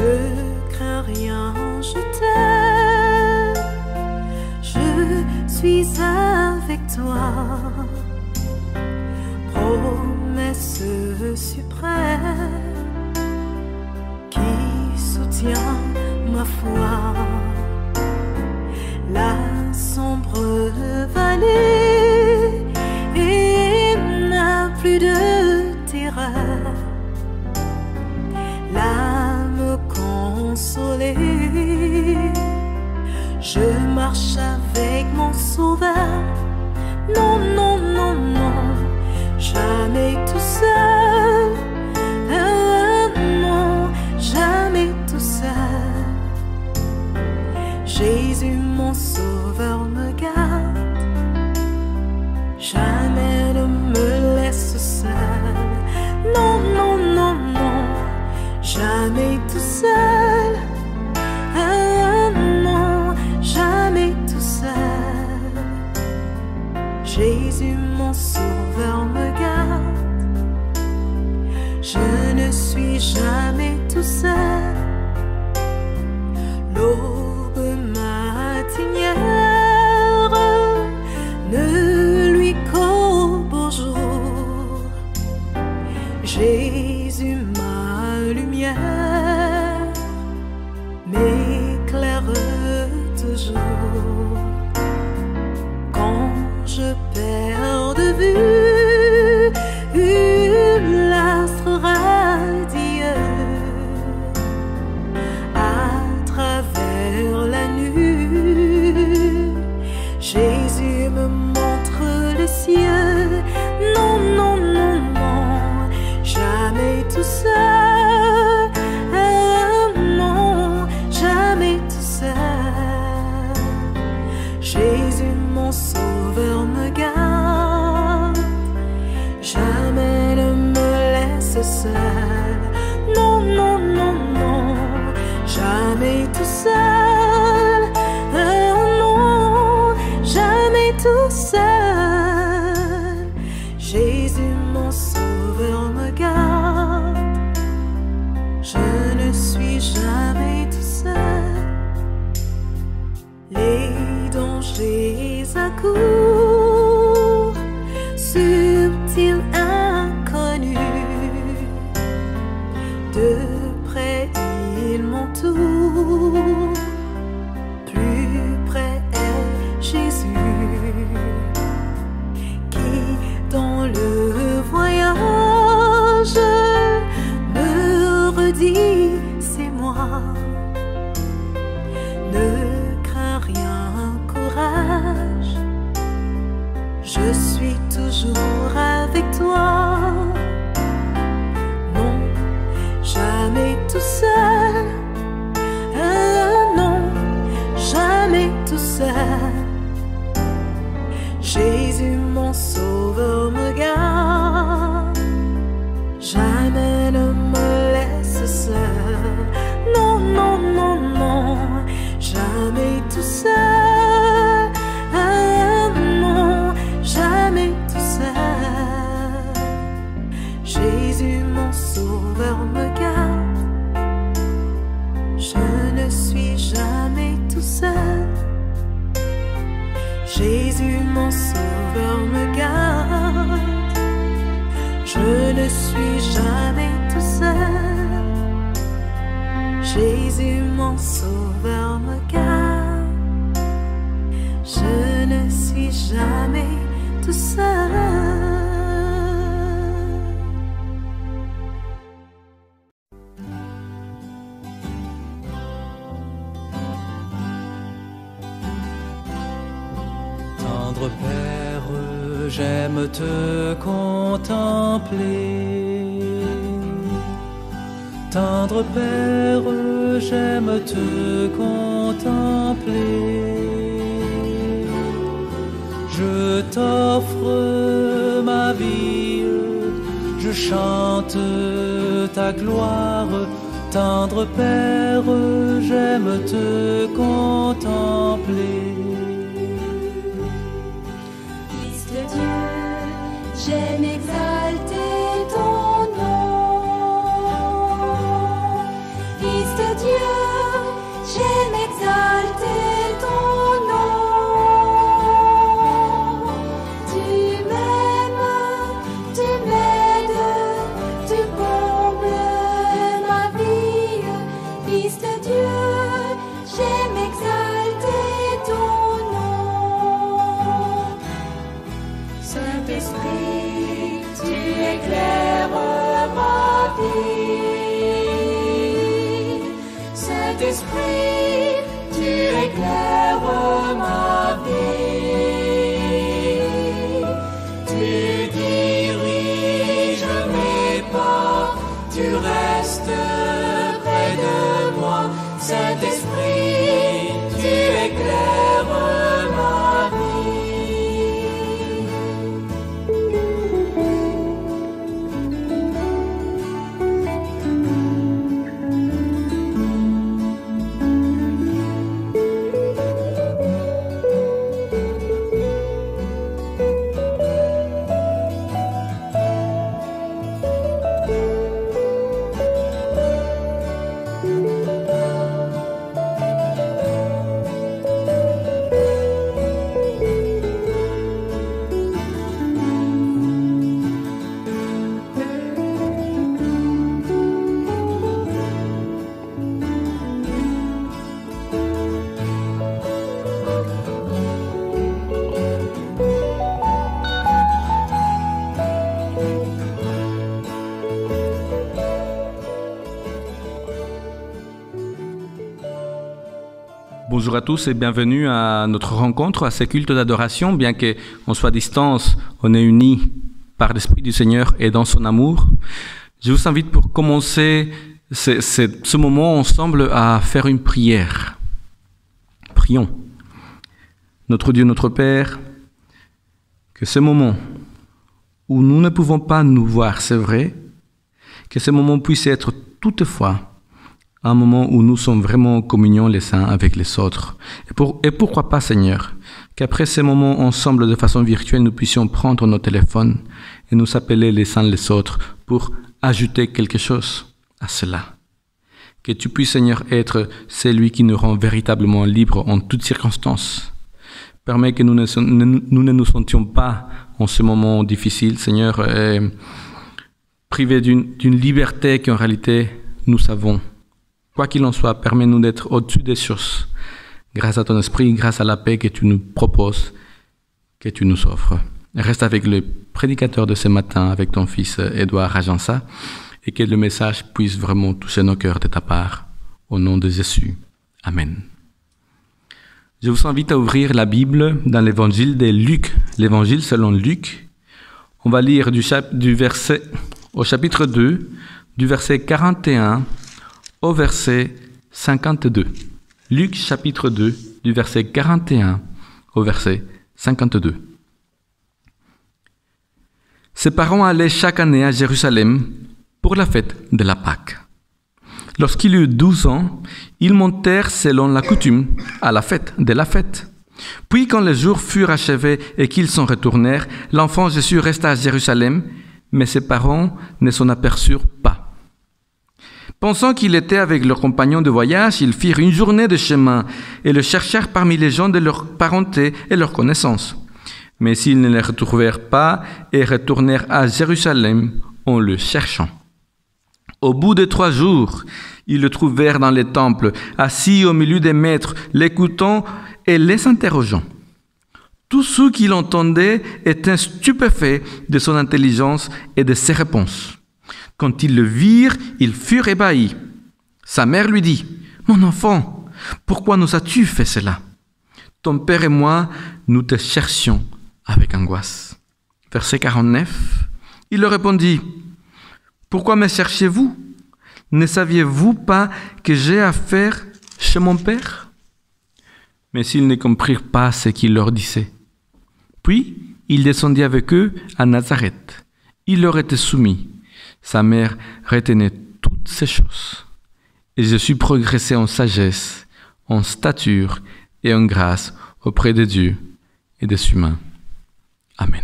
Ne crains rien, je t'aime, je suis avec toi. Promesse suprême qui soutient ma foi. La sombre vallée et n'a plus de terreur. L'âme consolée, je marche avec mon sauveur. Non, non, non, non, jamais tout seul. Non, jamais tout seul. Jésus mon sauveur me garde, jamais ne me laisse seul. Non, non, non, non, jamais tout seul. Non, jamais tout seul. Jésus mon sauveur me garde, je ne suis jamais tout seul. L'aube matinière ne lui qu'au beau jour. Jésus ma lumière m'éclaire toujours. Quand je perds de vue l'astre radieux, à travers la nuit, Jésus me montre les cieux. Non, non, non, non, jamais tout seul. Non, jamais tout seul. Jésus mon sauveur me garde, jamais ne me laisse seul. Non, non, non, non, jamais tout seul. Non, jamais tout seul. Jésus mon sauveur me garde, je ne suis jamais tout seul. Les dangers accourent, subtils, inconnus. De près ils m'entourent, plus près est Jésus, qui dans le voyage me redit c'est moi. Ne crains rien, courage, je suis toujours avec toi. Non, jamais tout seul. Non, jamais tout seul. Jésus mon sauveur me garde, jamais ne me laisse seul. Non, non, non, non, jamais tout seul. Non, jamais tout seul. Jésus mon sauveur me garde, je ne suis jamais tout seul. Jésus mon sauveur me garde, je ne suis jamais tout seul. Jésus mon sauveur me garde, je ne suis jamais tout seul. Tendre Père, j'aime te contempler. Tendre Père, j'aime te contempler. Je t'offre ma vie, je chante ta gloire. Tendre Père, j'aime te contempler. Fils de Dieu, j'aime exalter ton nom. Fils de tu restes près de moi. Saint-Esprit, tu éclaires ma vie. Bonjour à tous et bienvenue à notre rencontre, à ce culte d'adoration. Bien qu'on soit à distance, on est unis par l'Esprit du Seigneur et dans son amour. Je vous invite pour commencer ce moment ensemble à faire une prière. Prions. Notre Dieu, notre Père, que ce moment où nous ne pouvons pas nous voir, c'est vrai, que ce moment puisse être toutefois un moment où nous sommes vraiment en communion les uns avec les autres. Et pourquoi pas, Seigneur, qu'après ces moments ensemble de façon virtuelle, nous puissions prendre nos téléphones et nous appeler les uns les autres pour ajouter quelque chose à cela. Que tu puisses, Seigneur, être celui qui nous rend véritablement libres en toutes circonstances. Permets que nous ne nous sentions pas en ce moment difficile, Seigneur, privés d'une liberté qu'en réalité nous savons. Quoi qu'il en soit, permets-nous d'être au-dessus des choses, grâce à ton esprit, grâce à la paix que tu nous proposes, que tu nous offres. Reste avec le prédicateur de ce matin, avec ton fils Édouard Agença, et que le message puisse vraiment toucher nos cœurs de ta part. Au nom de Jésus. Amen. Je vous invite à ouvrir la Bible dans l'évangile de Luc, l'évangile selon Luc. On va lire au chapitre 2, du verset 41 au verset 52. Luc chapitre 2, du verset 41 au verset 52. Ses parents allaient chaque année à Jérusalem pour la fête de la Pâque. Lorsqu'il eut 12 ans, ils montèrent selon la coutume à la fête de la fête. Puis quand les jours furent achevés et qu'ils s'en retournèrent, l'enfant Jésus resta à Jérusalem, mais ses parents ne s'en aperçurent pas. Pensant qu'il était avec leurs compagnons de voyage, ils firent une journée de chemin et le cherchèrent parmi les gens de leur parenté et leur connaissance. Mais s'ils ne les retrouvèrent pas et retournèrent à Jérusalem en le cherchant. Au bout de 3 jours, ils le trouvèrent dans les temples, assis au milieu des maîtres, l'écoutant et les interrogeant. Tous ceux qui l'entendaient étaient stupéfaits de son intelligence et de ses réponses. Quand ils le virent, ils furent ébahis. Sa mère lui dit, « Mon enfant, pourquoi nous as-tu fait cela? Ton père et moi, nous te cherchions avec angoisse. » Verset 49, il leur répondit, « Pourquoi me cherchez-vous? Ne saviez-vous pas que j'ai affaire chez mon père? » Mais ils ne comprirent pas ce qu'il leur disait. Puis, il descendit avec eux à Nazareth. Il leur était soumis. Sa mère retenait toutes ces choses. Et Jésus progressait en sagesse, en stature et en grâce auprès de Dieu et des humains. Amen.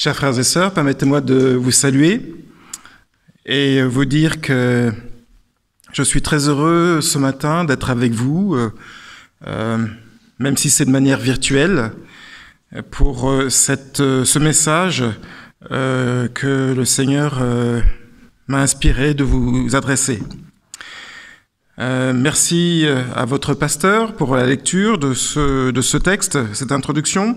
Chers frères et sœurs, permettez-moi de vous saluer et vous dire que je suis très heureux ce matin d'être avec vous, même si c'est de manière virtuelle, pour ce message que le Seigneur m'a inspiré de vous adresser. Merci à votre pasteur pour la lecture de ce texte, cette introduction.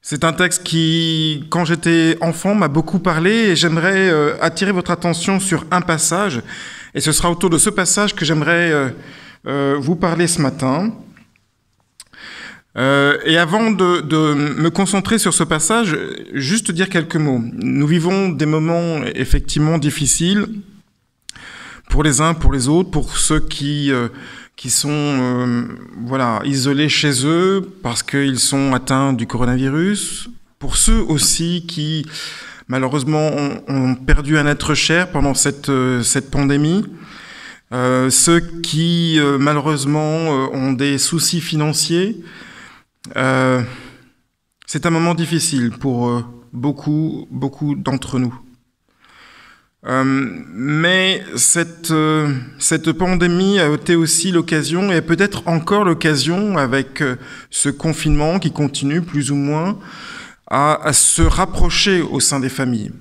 C'est un texte qui, quand j'étais enfant, m'a beaucoup parlé et j'aimerais attirer votre attention sur un passage. Et ce sera autour de ce passage que j'aimerais vous parler ce matin. Et avant de me concentrer sur ce passage, juste dire quelques mots. Nous vivons des moments effectivement difficiles pour les uns, pour les autres, pour ceux qui sont isolés chez eux parce qu'ils sont atteints du coronavirus, pour ceux aussi qui malheureusement ont perdu un être cher pendant cette pandémie, ceux qui malheureusement ont des soucis financiers. C'est un moment difficile pour beaucoup d'entre nous. Mais cette pandémie a été aussi l'occasion, et peut-être encore l'occasion avec ce confinement qui continue plus ou moins, à se rapprocher au sein des familles.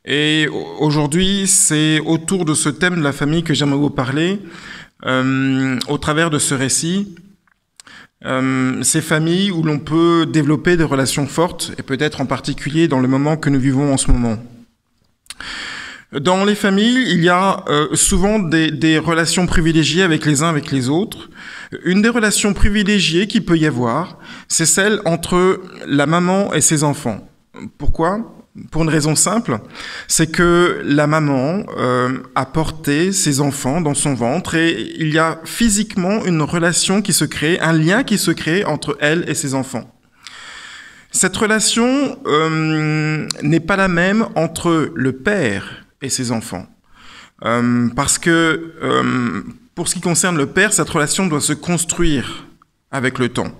Et aujourd'hui, c'est autour de ce thème de la famille que j'aimerais vous parler, au travers de ce récit. Ces familles où l'on peut développer des relations fortes, et peut-être en particulier dans le moment que nous vivons en ce moment. Dans les familles, il y a souvent des relations privilégiées avec les uns avec les autres. Une des relations privilégiées qu'il peut y avoir, c'est celle entre la maman et ses enfants. Pourquoi ? Pour une raison simple, c'est que la maman a porté ses enfants dans son ventre et il y a physiquement une relation qui se crée, un lien qui se crée entre elle et ses enfants. Cette relation n'est pas la même entre le père et ses enfants. Parce que pour ce qui concerne le père, cette relation doit se construire avec le temps.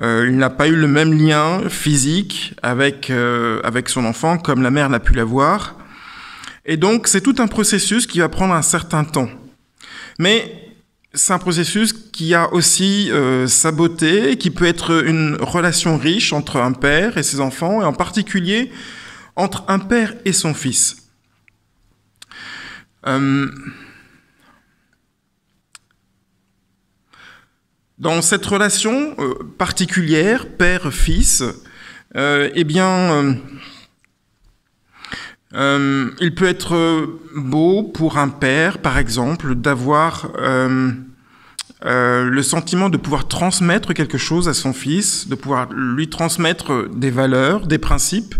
Il n'a pas eu le même lien physique avec son enfant comme la mère n'a pu l'avoir. Et donc, c'est tout un processus qui va prendre un certain temps. Mais c'est un processus qui a aussi sa beauté, qui peut être une relation riche entre un père et ses enfants, et en particulier entre un père et son fils. Dans cette relation particulière, père-fils, il peut être beau pour un père, par exemple, d'avoir le sentiment de pouvoir transmettre quelque chose à son fils, de pouvoir lui transmettre des valeurs, des principes,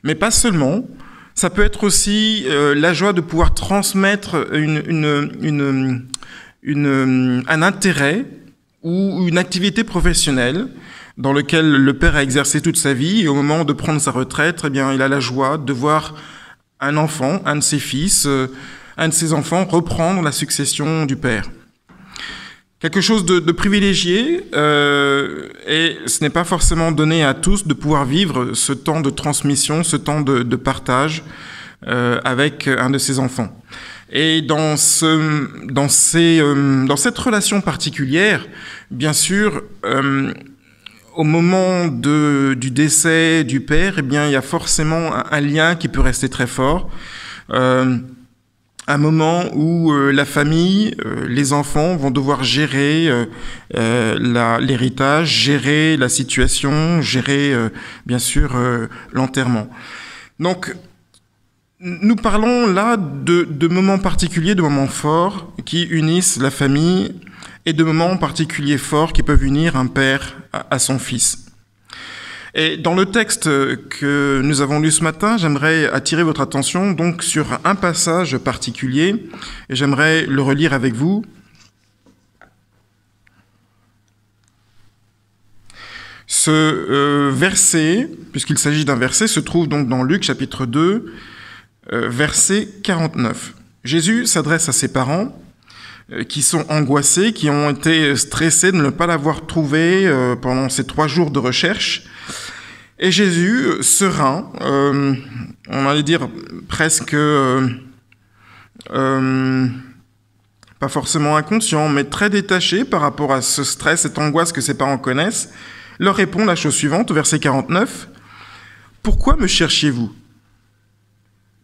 mais pas seulement. Ça peut être aussi la joie de pouvoir transmettre un intérêt ou une activité professionnelle dans laquelle le père a exercé toute sa vie, et au moment de prendre sa retraite, il a la joie de voir un enfant, un de ses fils, un de ses enfants reprendre la succession du père. Quelque chose de privilégié, et ce n'est pas forcément donné à tous de pouvoir vivre ce temps de transmission, ce temps de partage avec un de ses enfants. Et dans cette relation particulière, bien sûr, au moment du décès du père, il y a forcément un lien qui peut rester très fort. Un moment où la famille, les enfants vont devoir gérer l'héritage, gérer la situation, gérer bien sûr l'enterrement. Donc, nous parlons là de moments particuliers, de moments forts qui unissent la famille et de moments particuliers forts qui peuvent unir un père à son fils. Et dans le texte que nous avons lu ce matin, j'aimerais attirer votre attention donc sur un passage particulier et j'aimerais le relire avec vous. Ce verset, puisqu'il s'agit d'un verset, se trouve donc dans Luc chapitre 2, verset 49. Jésus s'adresse à ses parents qui sont angoissés, qui ont été stressés de ne pas l'avoir trouvé pendant ces 3 jours de recherche. Et Jésus, serein, on allait dire presque, pas forcément inconscient, mais très détaché par rapport à ce stress, cette angoisse que ses parents connaissent, leur répond la chose suivante, au verset 49. « Pourquoi me cherchiez-vous ?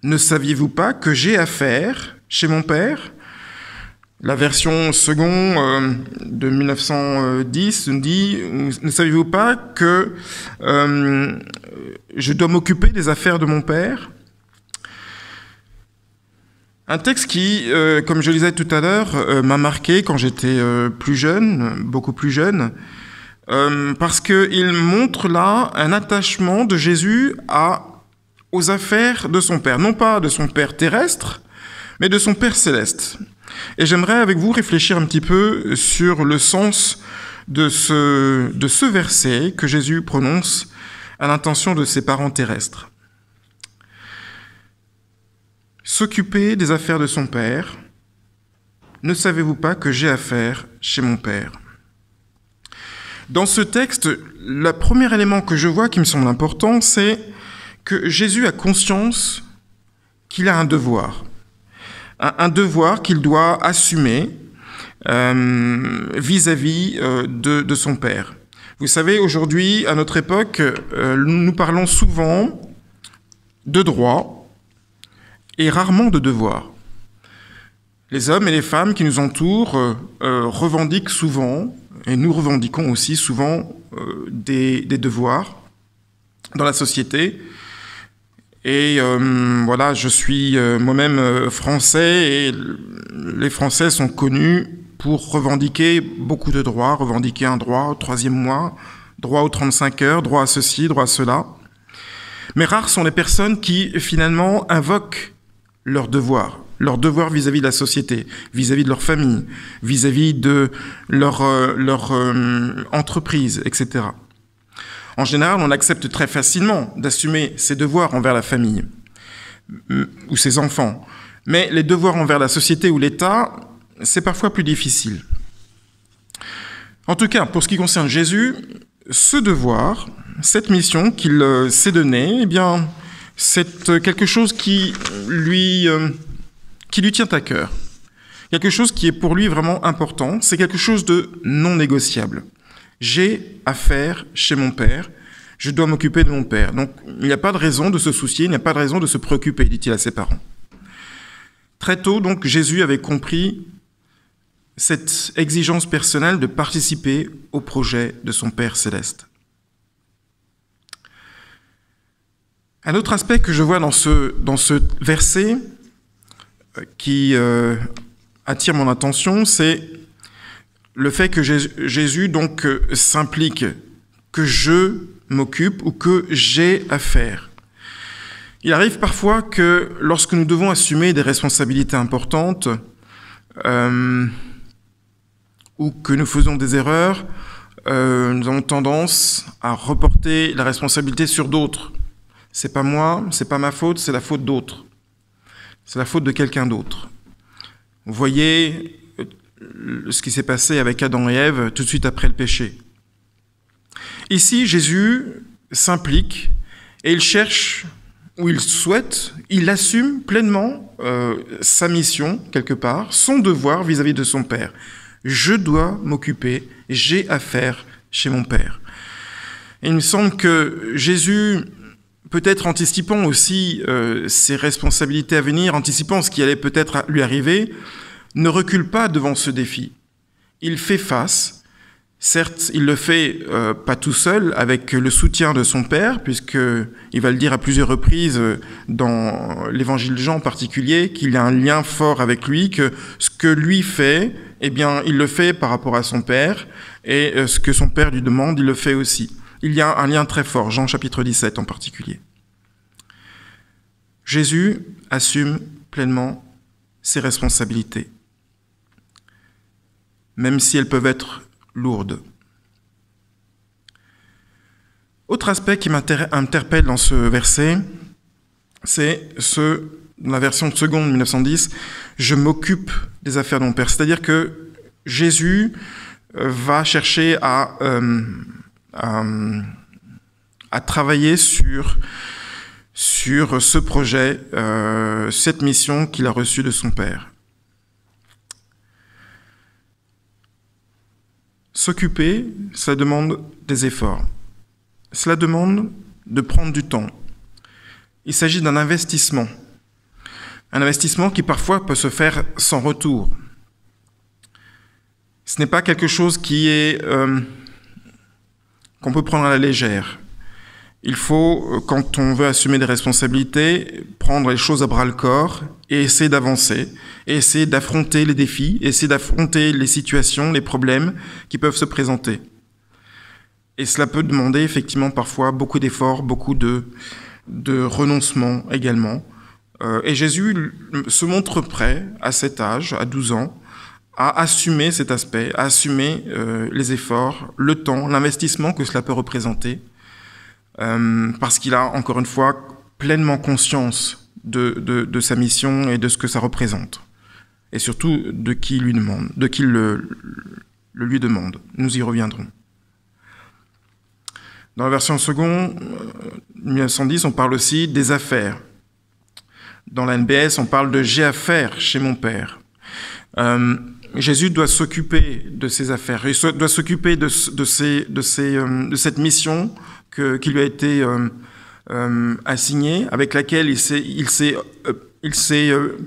Ne saviez-vous pas que j'ai affaire chez mon Père ? La version seconde de 1910 nous dit « Ne savez-vous pas que je dois m'occuper des affaires de mon père ?» Un texte qui, comme je le disais tout à l'heure, m'a marqué quand j'étais plus jeune, beaucoup plus jeune, parce qu'il montre là un attachement de Jésus aux affaires de son Père. Non pas de son Père terrestre, mais de son Père céleste. Et j'aimerais avec vous réfléchir un petit peu sur le sens de ce verset que Jésus prononce à l'intention de ses parents terrestres. S'occuper des affaires de son Père, ne savez-vous pas que j'ai affaire chez mon Père ? Dans ce texte, le premier élément que je vois qui me semble important, c'est que Jésus a conscience qu'il a un devoir. Un devoir qu'il doit assumer vis-à-vis de son Père. Vous savez, aujourd'hui, à notre époque, nous parlons souvent de droit et rarement de devoir. Les hommes et les femmes qui nous entourent revendiquent souvent, et nous revendiquons aussi souvent, des devoirs dans la société. Et voilà, je suis moi-même français et les Français sont connus pour revendiquer beaucoup de droits, revendiquer un droit au 3e mois, droit aux 35 heures, droit à ceci, droit à cela. Mais rares sont les personnes qui finalement invoquent leurs devoirs vis-à-vis de la société, vis-à-vis de leur famille, vis-à-vis de leur entreprise, etc. En général, on accepte très facilement d'assumer ses devoirs envers la famille ou ses enfants. Mais les devoirs envers la société ou l'État, c'est parfois plus difficile. En tout cas, pour ce qui concerne Jésus, ce devoir, cette mission qu'il s'est donnée, eh bien, c'est quelque chose qui lui tient à cœur. Quelque chose qui est pour lui vraiment important. C'est quelque chose de non négociable. J'ai affaire chez mon Père, je dois m'occuper de mon Père. Donc, il n'y a pas de raison de se soucier, il n'y a pas de raison de se préoccuper, dit-il à ses parents. Très tôt, donc, Jésus avait compris cette exigence personnelle de participer au projet de son Père céleste. Un autre aspect que je vois dans ce verset qui attire mon attention, c'est le fait que Jésus donc s'implique, que je m'occupe ou que j'ai affaire. Il arrive parfois que lorsque nous devons assumer des responsabilités importantes ou que nous faisons des erreurs, nous avons tendance à reporter la responsabilité sur d'autres. C'est pas moi, c'est pas ma faute, c'est la faute d'autres. C'est la faute de quelqu'un d'autre. Vous voyez ce qui s'est passé avec Adam et Ève tout de suite après le péché. Ici, Jésus s'implique et il cherche, ou il souhaite, il assume pleinement sa mission, quelque part, son devoir vis-à-vis de son Père. Je dois m'occuper, j'ai affaire chez mon Père. Et il me semble que Jésus, peut-être anticipant aussi ses responsabilités à venir, anticipant ce qui allait peut-être lui arriver, ne recule pas devant ce défi. Il fait face. Certes, il le fait pas tout seul, avec le soutien de son Père, puisqu'il va le dire à plusieurs reprises dans l'évangile de Jean en particulier, qu'il y a un lien fort avec lui, que ce que lui fait, eh bien, il le fait par rapport à son Père, et ce que son Père lui demande, il le fait aussi. Il y a un lien très fort, Jean chapitre 17 en particulier. Jésus assume pleinement ses responsabilités, même si elles peuvent être lourdes. Autre aspect qui m'interpelle dans ce verset, c'est dans la version seconde 1910, « Je m'occupe des affaires de mon Père ». C'est-à-dire que Jésus va chercher à travailler sur ce projet, cette mission qu'il a reçue de son Père. S'occuper, ça demande des efforts. Cela demande de prendre du temps. Il s'agit d'un investissement. Un investissement qui parfois peut se faire sans retour. Ce n'est pas quelque chose qu'on peut prendre à la légère. Il faut, quand on veut assumer des responsabilités, prendre les choses à bras-le-corps et essayer d'avancer, et essayer d'affronter les défis, essayer d'affronter les situations, les problèmes qui peuvent se présenter. Et cela peut demander effectivement parfois beaucoup d'efforts, beaucoup de renoncement également. Et Jésus se montre prêt à cet âge, à 12 ans, à assumer cet aspect, à assumer les efforts, le temps, l'investissement que cela peut représenter, parce qu'il a, encore une fois, pleinement conscience de sa mission et de ce que ça représente, et surtout de qui lui demande, de qui le lui demande. Nous y reviendrons. Dans la version seconde, 1910, on parle aussi des affaires. Dans la NBS, on parle de « j'ai affaire chez mon Père ». Jésus doit s'occuper de ses affaires, il doit s'occuper de cette mission qui lui a été assignée, avec laquelle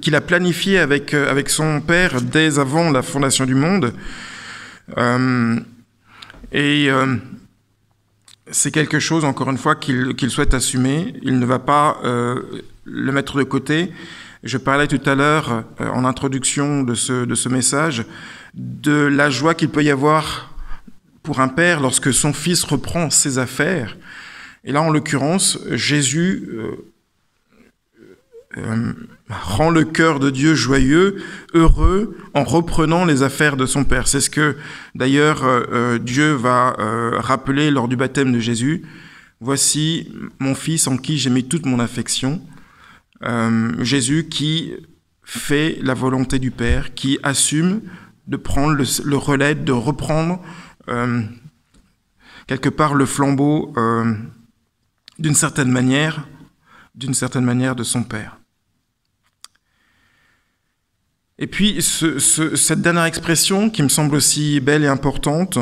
qu'il a planifié avec son Père dès avant la fondation du monde. C'est quelque chose, encore une fois, qu'il souhaite assumer. Il ne va pas le mettre de côté. Je parlais tout à l'heure, en introduction de ce message, de la joie qu'il peut y avoir pour un père lorsque son fils reprend ses affaires. Et là, en l'occurrence, Jésus rend le cœur de Dieu joyeux, heureux, en reprenant les affaires de son Père. C'est ce que, d'ailleurs, Dieu va rappeler lors du baptême de Jésus. « Voici mon Fils en qui j'ai mis toute mon affection ». Jésus qui fait la volonté du Père, qui assume de prendre le relais, de reprendre quelque part le flambeau d'une certaine manière de son Père. Et puis cette dernière expression qui me semble aussi belle et importante,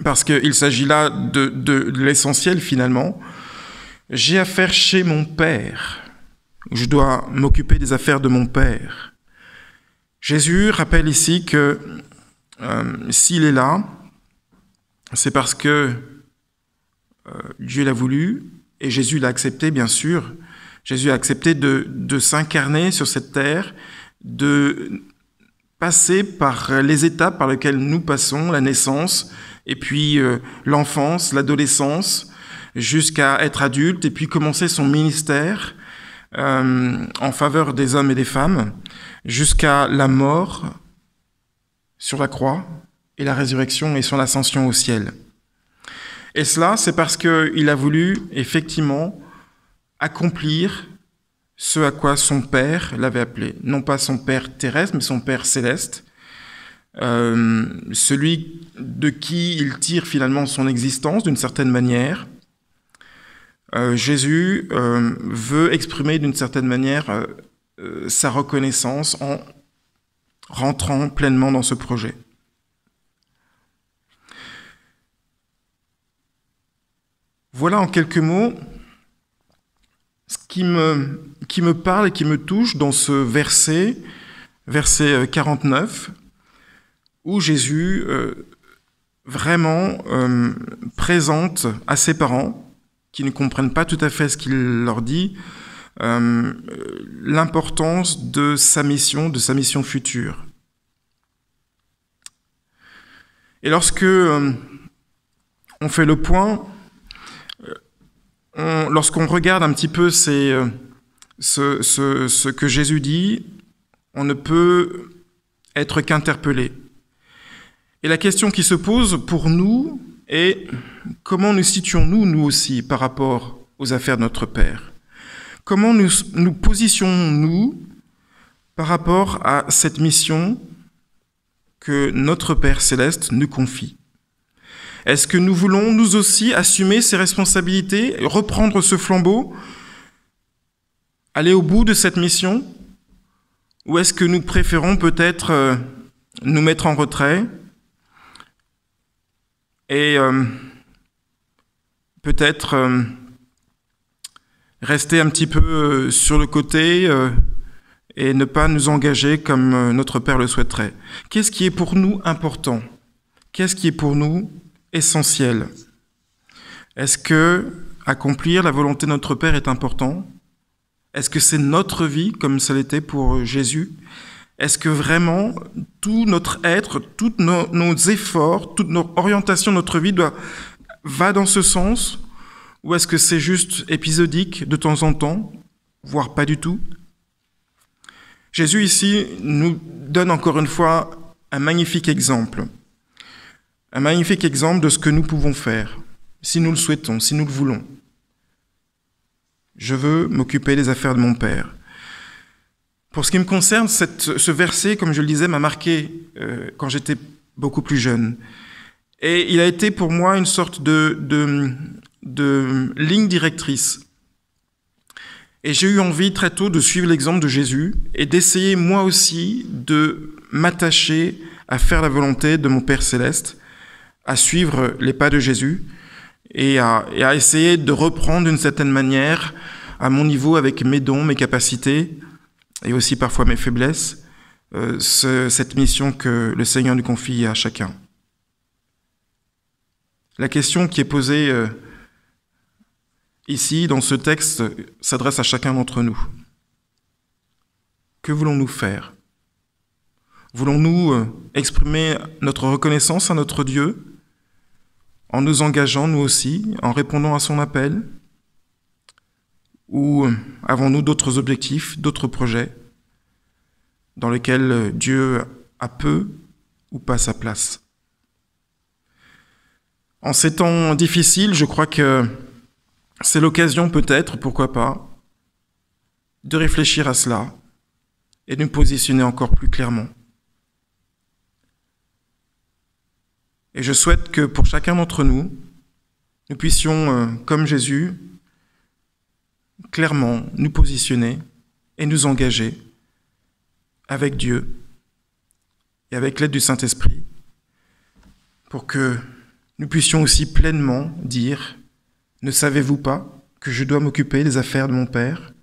parce qu'il s'agit là de l'essentiel finalement, « J'ai affaire chez mon Père ». Je dois m'occuper des affaires de mon Père. Jésus rappelle ici que s'il est là, c'est parce que Dieu l'a voulu et Jésus l'a accepté, bien sûr. Jésus a accepté de s'incarner sur cette terre, de passer par les étapes par lesquelles nous passons, la naissance, et puis l'enfance, l'adolescence, jusqu'à être adulte, et puis commencer son ministère en faveur des hommes et des femmes, jusqu'à la mort sur la croix et la résurrection et son ascension au ciel. Et cela, c'est parce qu'il a voulu effectivement accomplir ce à quoi son Père l'avait appelé. Non pas son Père terrestre, mais son Père céleste, celui de qui il tire finalement son existence d'une certaine manière. Jésus veut exprimer d'une certaine manière sa reconnaissance en rentrant pleinement dans ce projet. Voilà en quelques mots ce qui me parle et qui me touche dans ce verset 49, où Jésus vraiment présente à ses parents, qui ne comprennent pas tout à fait ce qu'il leur dit, l'importance de sa mission future. Et lorsque on fait le point, lorsqu'on regarde un petit peu ce que Jésus dit, on ne peut être qu'interpellé. Et la question qui se pose pour nous est: comment nous situons-nous, nous aussi, par rapport aux affaires de notre Père? Comment nous positionnons-nous par rapport à cette mission que notre Père céleste nous confie? Est-ce que nous voulons, nous aussi, assumer ces responsabilités, reprendre ce flambeau, aller au bout de cette mission? Ou est-ce que nous préférons peut-être nous mettre en retrait et peut-être rester un petit peu sur le côté et ne pas nous engager comme notre Père le souhaiterait. Qu'est-ce qui est pour nous important? Qu'est-ce qui est pour nous essentiel? Est-ce que accomplir la volonté de notre Père est important? Est-ce que c'est notre vie comme ça l'était pour Jésus? Est-ce que vraiment tout notre être, tous nos efforts, toute notre orientation de notre vie va dans ce sens? Ou est-ce que c'est juste épisodique de temps en temps, voire pas du tout? Jésus ici nous donne encore une fois un magnifique exemple. Un magnifique exemple de ce que nous pouvons faire, si nous le souhaitons, si nous le voulons. Je veux m'occuper des affaires de mon Père. Pour ce qui me concerne, ce verset, comme je le disais, m'a marqué quand j'étais beaucoup plus jeune. Et il a été pour moi une sorte de ligne directrice. Et j'ai eu envie très tôt de suivre l'exemple de Jésus et d'essayer moi aussi de m'attacher à faire la volonté de mon Père Céleste, à suivre les pas de Jésus et à essayer de reprendre d'une certaine manière, à mon niveau, avec mes dons, mes capacités et aussi parfois mes faiblesses, cette mission que le Seigneur nous confie à chacun. La question qui est posée ici, dans ce texte, s'adresse à chacun d'entre nous. Que voulons-nous faire? Voulons-nous exprimer notre reconnaissance à notre Dieu en nous engageant, nous aussi, en répondant à son appel? Ou avons-nous d'autres objectifs, d'autres projets dans lesquels Dieu a peu ou pas sa place? En ces temps difficiles, je crois que c'est l'occasion peut-être, pourquoi pas, de réfléchir à cela et de nous positionner encore plus clairement. Et je souhaite que pour chacun d'entre nous, nous puissions, comme Jésus, clairement nous positionner et nous engager avec Dieu et avec l'aide du Saint-Esprit pour que nous puissions aussi pleinement dire: ne savez-vous pas que je dois m'occuper des affaires de mon Père?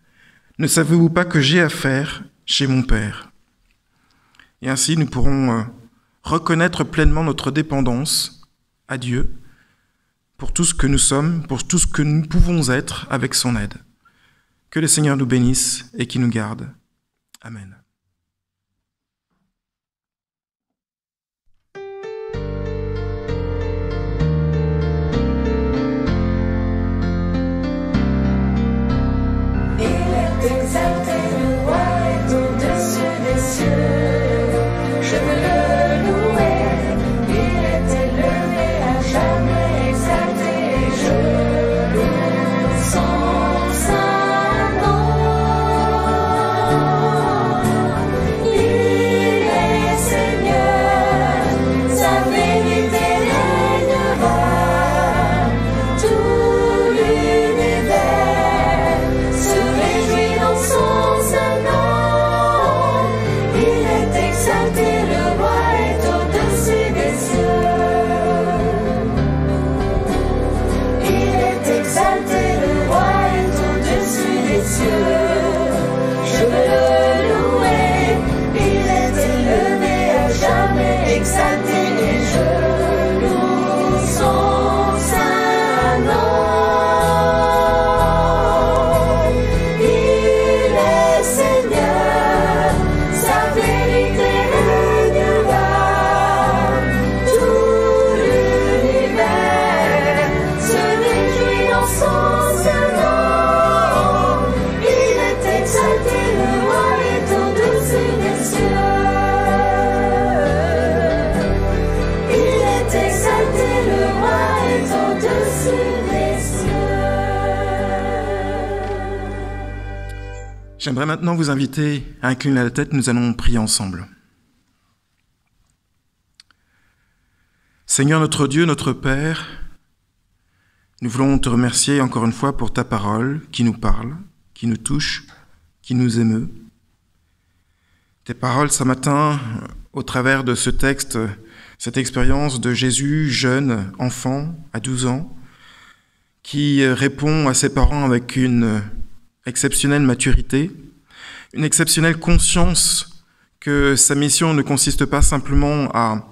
Ne savez-vous pas que j'ai affaire chez mon Père? Et ainsi, nous pourrons reconnaître pleinement notre dépendance à Dieu pour tout ce que nous sommes, pour tout ce que nous pouvons être avec son aide. Que le Seigneur nous bénisse et qu'il nous garde. Amen. J'aimerais maintenant vous inviter à incliner la tête, nous allons prier ensemble. Seigneur notre Dieu, notre Père, nous voulons te remercier encore une fois pour ta parole qui nous parle, qui nous touche, qui nous émeut. Tes paroles ce matin, au travers de ce texte, cette expérience de Jésus, jeune enfant, à 12 ans, qui répond à ses parents avec une exceptionnelle maturité, une exceptionnelle conscience que sa mission ne consiste pas simplement à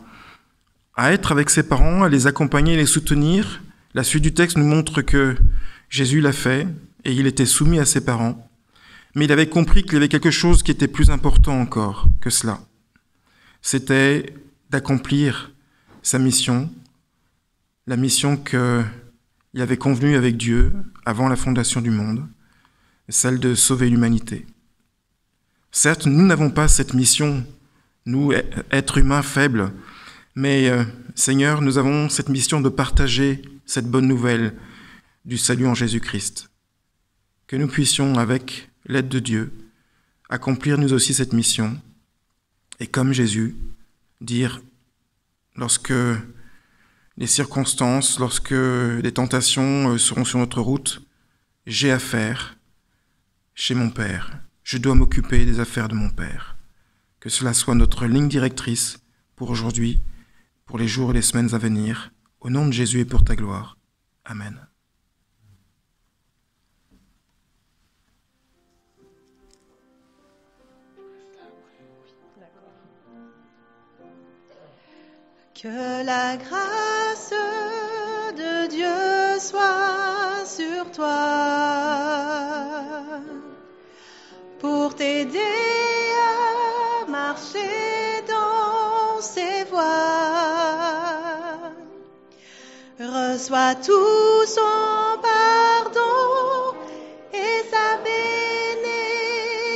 être avec ses parents, à les accompagner et les soutenir. La suite du texte nous montre que Jésus l'a fait et il était soumis à ses parents, mais il avait compris qu'il y avait quelque chose qui était plus important encore que cela. C'était d'accomplir sa mission, la mission qu'il avait convenue avec Dieu avant la fondation du monde, celle de sauver l'humanité. Certes, nous n'avons pas cette mission, nous, êtres humains faibles, mais Seigneur, nous avons cette mission de partager cette bonne nouvelle du salut en Jésus-Christ. Que nous puissions, avec l'aide de Dieu, accomplir nous aussi cette mission et comme Jésus, dire, lorsque les circonstances, lorsque les tentations seront sur notre route, j'ai affaire chez mon Père. Je dois m'occuper des affaires de mon Père. Que cela soit notre ligne directrice pour aujourd'hui, pour les jours et les semaines à venir, au nom de Jésus et pour ta gloire. Amen. Que la grâce de Dieu soit sur toi pour t'aider à marcher dans ses voies. Reçois tout son pardon et sa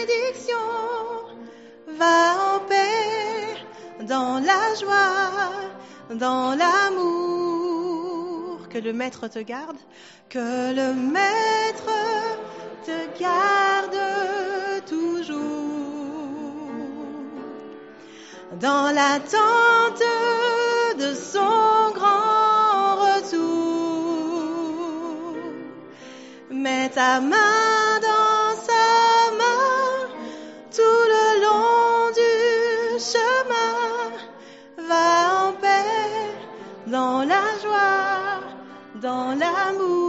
bénédiction. Va en paix dans la joie, dans l'amour. Que le Maître te garde, que le Maître te garde toujours. Dans l'attente de son grand retour, mets ta main dans sa main tout le long du chemin. Va en paix dans la joie, dans l'amour.